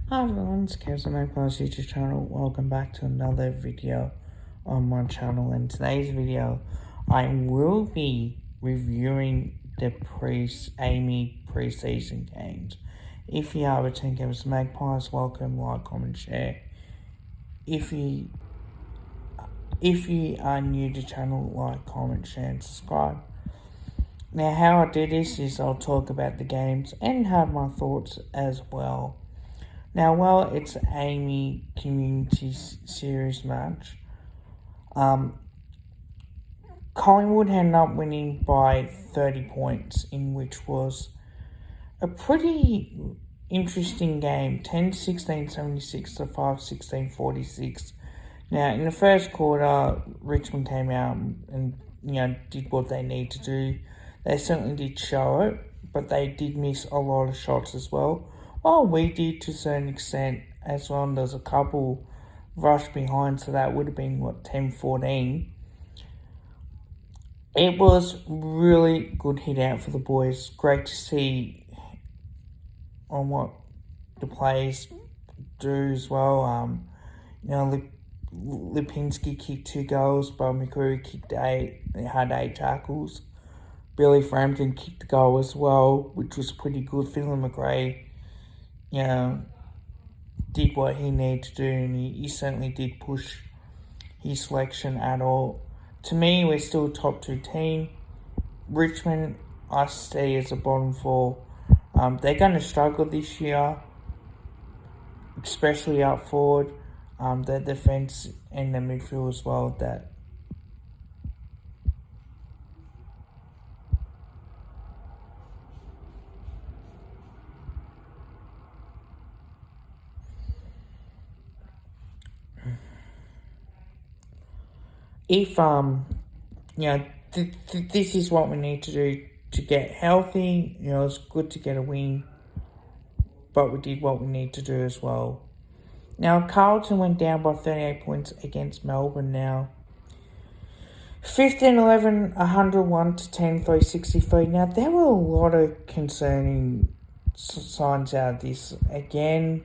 Hi everyone, it's Kevin, my YouTube channel. Welcome back to another video on my channel. In today's video, I will be reviewing the AAMI preseason games. If you are returning Kevin's Magpies, welcome, like, comment, share. If you are new to the channel, like, comment, share, and subscribe. Now, how I do this is I'll talk about the games and have my thoughts as well. Now, while it's an AAMI Community Series match, Collingwood ended up winning by 30 points, in which was a pretty interesting game, 10-16-76 to 5-16-46. Now, in the first quarter, Richmond came out and did what they need to do. They certainly did show it, but they did miss a lot of shots as well. Well, we did to a certain extent as well. And there's a couple rushed behind, so that would have been, 10-14. It was really good hit out for the boys. Great to see on what the players do as well. Lipinski kicked 2 goals, Bob McCreary kicked 8. They had 8 tackles. Billy Frampton kicked the goal as well, which was pretty good. Finlay McRae, did what he needed to do, and he certainly did push his selection at all. To me, we're still a top 2 team. Richmond, I see as a bottom 4. They're going to struggle this year, especially up forward. Their defence and the midfield as well. That if this is what we need to do to get healthy. It's good to get a win, but we did what we need to do as well. Now, Carlton went down by 38 points against Melbourne now. 15-11, 101 to 10, 363. Now, there were a lot of concerning signs out of this. Again,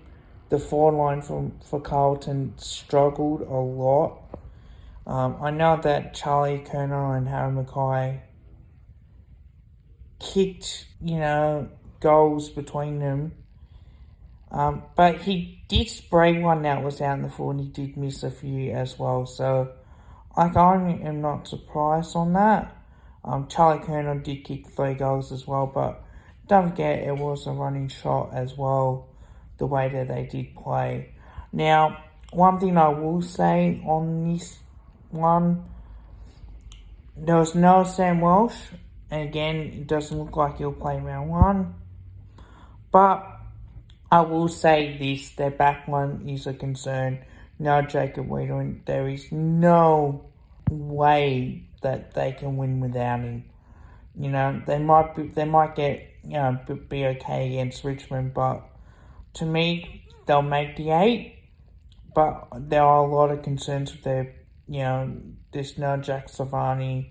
the forward line for Carlton struggled a lot. I know that Charlie Kerner and Harry Mackay kicked, goals between them. But he did spray one that was out in the forward, and he did miss a few as well. So, I am not surprised on that. Charlie Kerner did kick 3 goals as well, but don't forget it was a running shot as well, the way that they did play. Now, one thing I will say on this one, there was no Sam Welsh, and again, it doesn't look like he'll play round 1. But I will say this, their back line is a concern. No Jacob Wiedering. There is no way that they can win without him. They might get, be okay against Richmond, but to me, they'll make the 8. But there are a lot of concerns with their, there's no Jack Savani,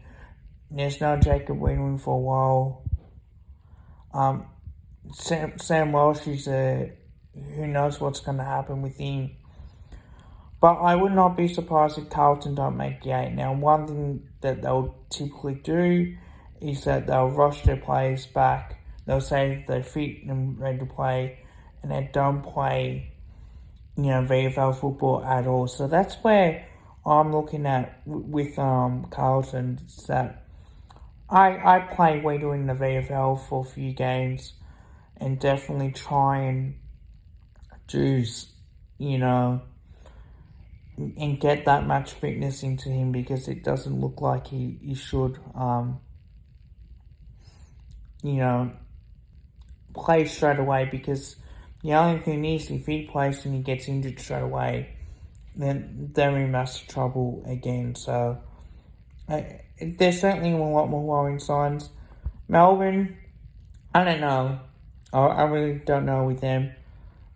there's no Jacob Wiedering for a while. Sam Welsh is who knows what's going to happen with him. But I would not be surprised if Carlton don't make the 8. Now, one thing that they'll typically do is that they'll rush their players back. They'll say they're fit and ready to play, and they don't play, VFL football at all. So that's where I'm looking at with Carlton. Is that I play Weeder in the VFL for a few games, and definitely try and do, and get that match fitness into him, because it doesn't look like he should, play straight away, because the only thing is, if he plays and he gets injured straight away, then they're in massive trouble again. So, there's certainly a lot more worrying signs. Melbourne, I don't know. I really don't know with them.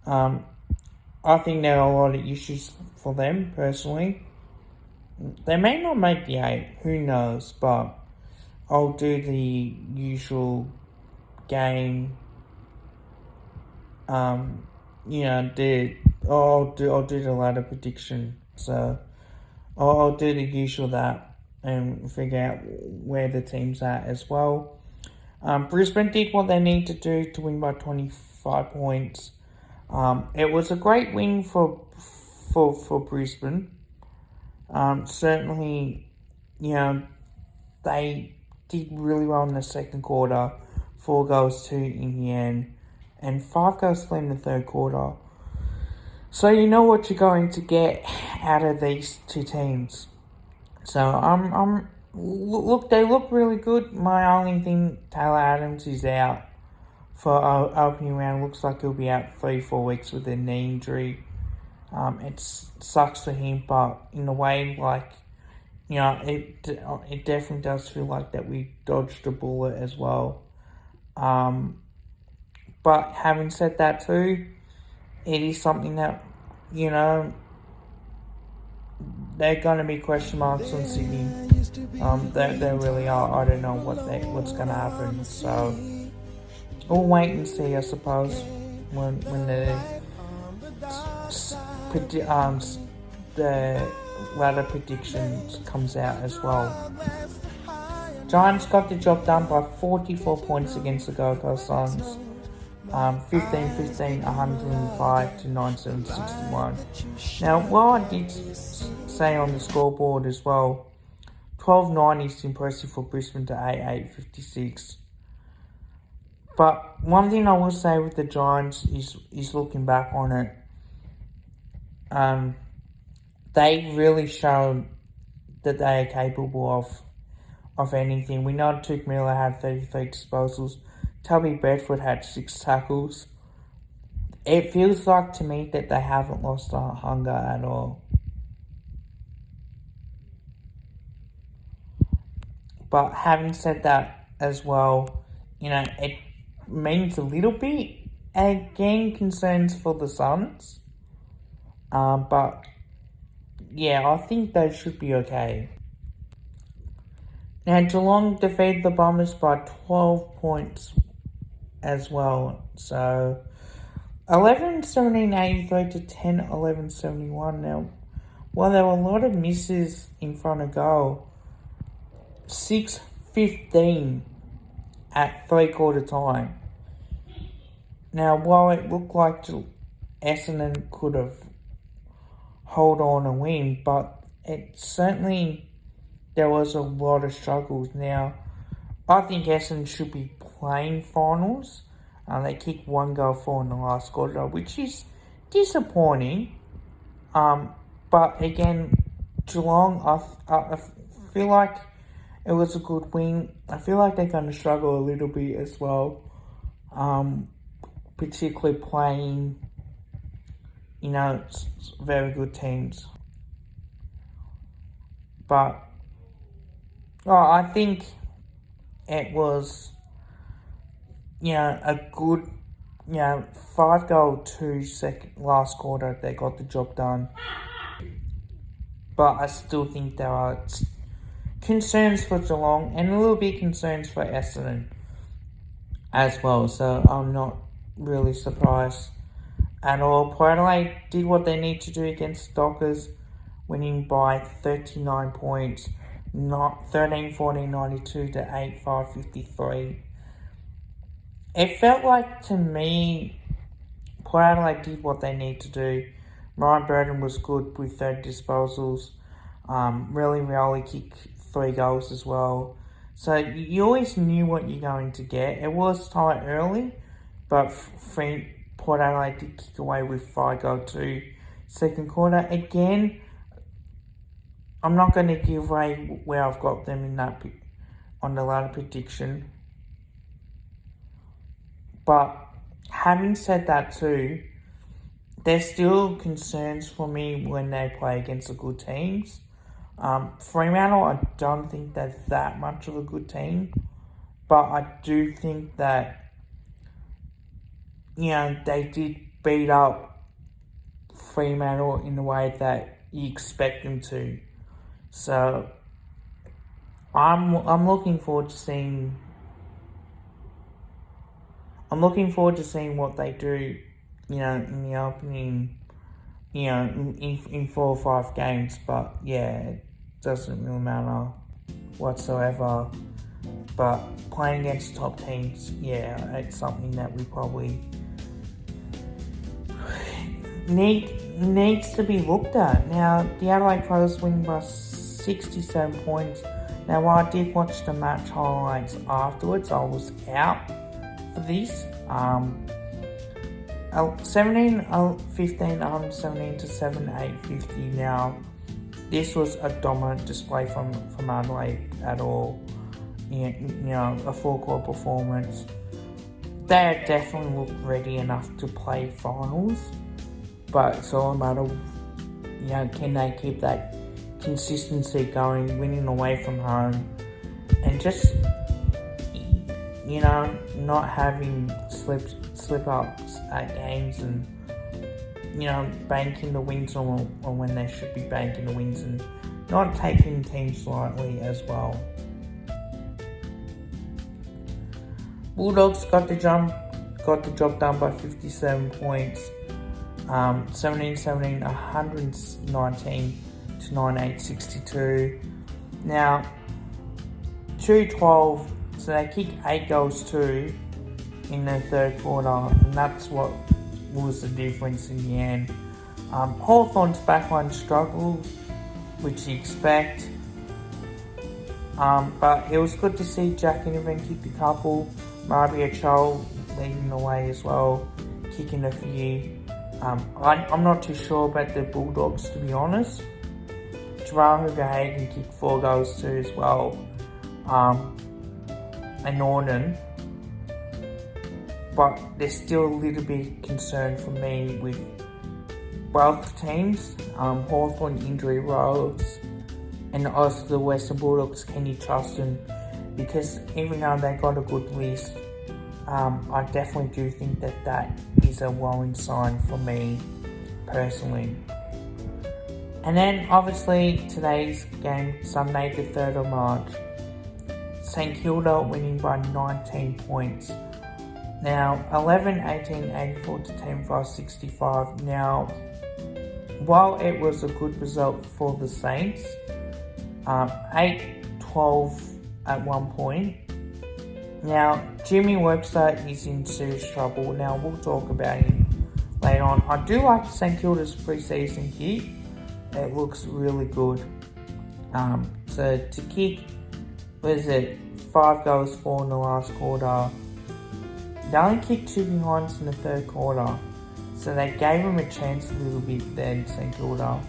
I think there are a lot of issues for them, personally. They may not make the 8, who knows, but I'll do the usual game I'll do the ladder prediction. So I'll do the usual that and figure out where the team's at as well. Brisbane did what they need to do to win by 25 points. It was a great win for Brisbane. Certainly, they did really well in the second quarter. 4-2 in the end, and 5-3 in the third quarter. So you know what you're going to get out of these two teams. So look, they look really good. My only thing, Taylor Adams is out for opening round. Looks like he'll be out 3-4 weeks with a knee injury. It sucks for him, but in a way, it definitely does feel like that we dodged a bullet as well. But having said that too, it is something that, they're going to be question marks on Sydney. They really are. I don't know what's going to happen. So we'll wait and see, I suppose, when the ladder predictions comes out as well. Giants got the job done by 44 points against the Gold Coast Suns. 15-15, 105 to 97-61. Now, while I did say on the scoreboard as well, 12-9 is impressive for Brisbane to 8-56. But one thing I will say with the Giants is looking back on it, they really showed that they are capable of anything. We know Tuke Miller had 33 disposals. Tubby Bedford had 6 tackles. It feels like to me that they haven't lost the hunger at all. But having said that as well, it means a little bit. Again, concerns for the Suns. But yeah, I think they should be okay. Now, Geelong defeated the Bombers by 12 points as well. So 11-17-83 to 10-11-71. Now, while there were a lot of misses in front of goal, 6-15 at 3-quarter time. Now, while it looked like Essendon could have hold on and win, but it certainly, there was a lot of struggles. Now, I think Essendon should be playing finals. They kicked 1 goal for in the last quarter, which is disappointing. But again, Geelong, I feel like it was a good win. I feel like they're going to struggle a little bit as well. Particularly playing, very good teams. But I think it was, a good, 5-2 last quarter. They got the job done. But I still think there are concerns for Geelong and a little bit concerns for Essendon as well. So I'm not really surprised at all. Port Adelaide did what they need to do against the Dockers, winning by 39 points, 13-14-92 to 8-5-53. It felt like, to me, Port Adelaide did what they need to do. Ryan Burton was good with 30 disposals. Really, Rioli kicked 3 goals as well. So you always knew what you're going to get. It was tight early, but Port Adelaide did kick away with 5-2 second quarter. Again, I'm not going to give away where I've got them in that on the ladder prediction. But having said that too, there's still concerns for me when they play against the good teams. Fremantle, I don't think they're that much of a good team, but I do think that, they did beat up Fremantle in the way that you expect them to. So I'm looking forward to seeing what they do in the opening, in 4 or 5 games. But yeah, it doesn't really matter whatsoever. But playing against top teams, yeah, it's something that we probably needs to be looked at. Now, the Adelaide Crows win by 67 points. Now, while I did watch the match highlights afterwards, I was out for this. 15 17 to 7-8-50. Now, this was a dominant display from Adelaide at all. A full court performance. They definitely look ready enough to play finals, but it's all a matter of, can they keep that consistency going, winning away from home, and just, not having slip ups at games, and banking the wins on when they should be banking the wins, and not taking teams lightly as well. Bulldogs got the job done by 57 points. 17-17, 119 to 98-62. Now, 2-12, so they kicked 8 goals too in the third quarter, and that's what was the difference in the end. Hawthorn's backline struggled, which you expect. But it was good to see Jack Inovan kick a couple. Marby Achol leading the way as well, kicking a few. I'm not too sure about the Bulldogs, to be honest. Jamal Hooper-Hagen kicked 4 goals too as well. And Norton. But there's still a little bit concerned for me with both teams. Hawthorn injury roles, and also the Western Bulldogs. Can you trust them? Because even though they got a good list, I definitely do think that is a worrying sign for me personally. And then obviously today's game, Sunday the 3rd of March, St Kilda winning by 19 points. Now 11-18, 84 to 10-5, 65. Now, while it was a good result for the Saints, 8-12 at one point. Now, Jimmy Webster is in serious trouble. Now, we'll talk about him later on. I do like St Kilda's pre-season kit. It looks really good. So to kick, 5 goals, 4 in the last quarter. They only kicked 2 behinds in the third quarter. So they gave him a chance a little bit then, St Kilda.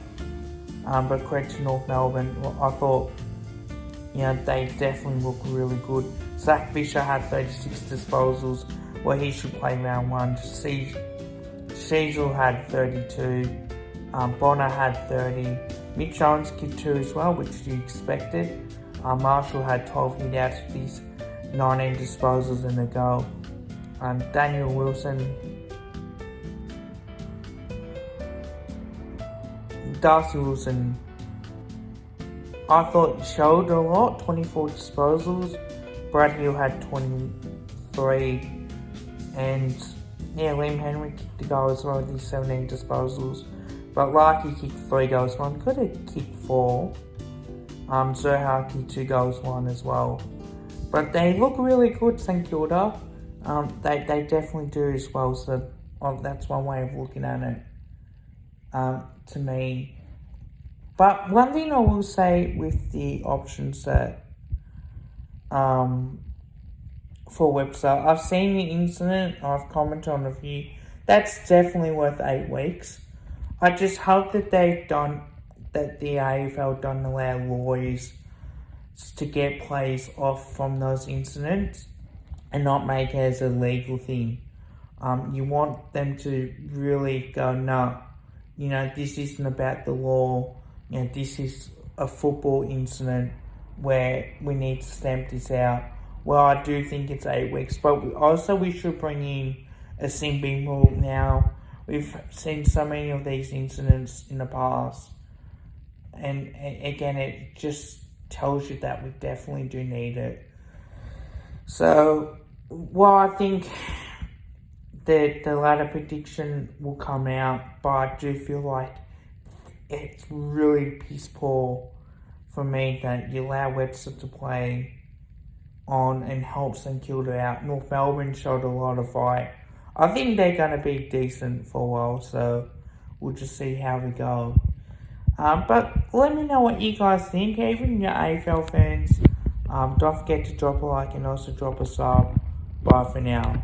But credit to North Melbourne, I thought, they definitely look really good. Zach Fisher had 36 disposals, where he should play round 1. Sheasel had 32. Bonner had 30. Mitch Jones kicked 2 as well, which you expected. Marshall had 12 hit-outs with his 19 disposals and a goal. Daniel Wilson, Darcy Wilson, I thought showed a lot, 24 disposals. Brad Hill had 23. And Liam Henry kicked the goal as well with his 17 disposals. But Larky kicked 3 goals, 1. Could have kicked 4. Zohar kicked 2 goals, 1 as well. But they look really good, St Kilda. They definitely do as well. So that's one way of looking at it, to me. But one thing I will say with the options that for Webster, I've seen the incident, I've commented on a few. That's definitely worth 8 weeks. I just hope that the AFL don't allow lawyers to get players off from those incidents and not make it as a legal thing. You want them to really go, no, this isn't about the law. This is a football incident where we need to stamp this out. Well, I do think it's 8 weeks, but we should bring in a sin bin rule now. We've seen so many of these incidents in the past, and again, it just tells you that we definitely do need it. So, while I think the ladder prediction will come out, but I do feel like it's really piss poor for me that you allow Webster to play on and help St Kilda out. North Melbourne showed a lot of fight. I think they're going to be decent for a while, so we'll just see how we go. But let me know what you guys think, even your AFL fans. Don't forget to drop a like and also drop a sub. Bye for now.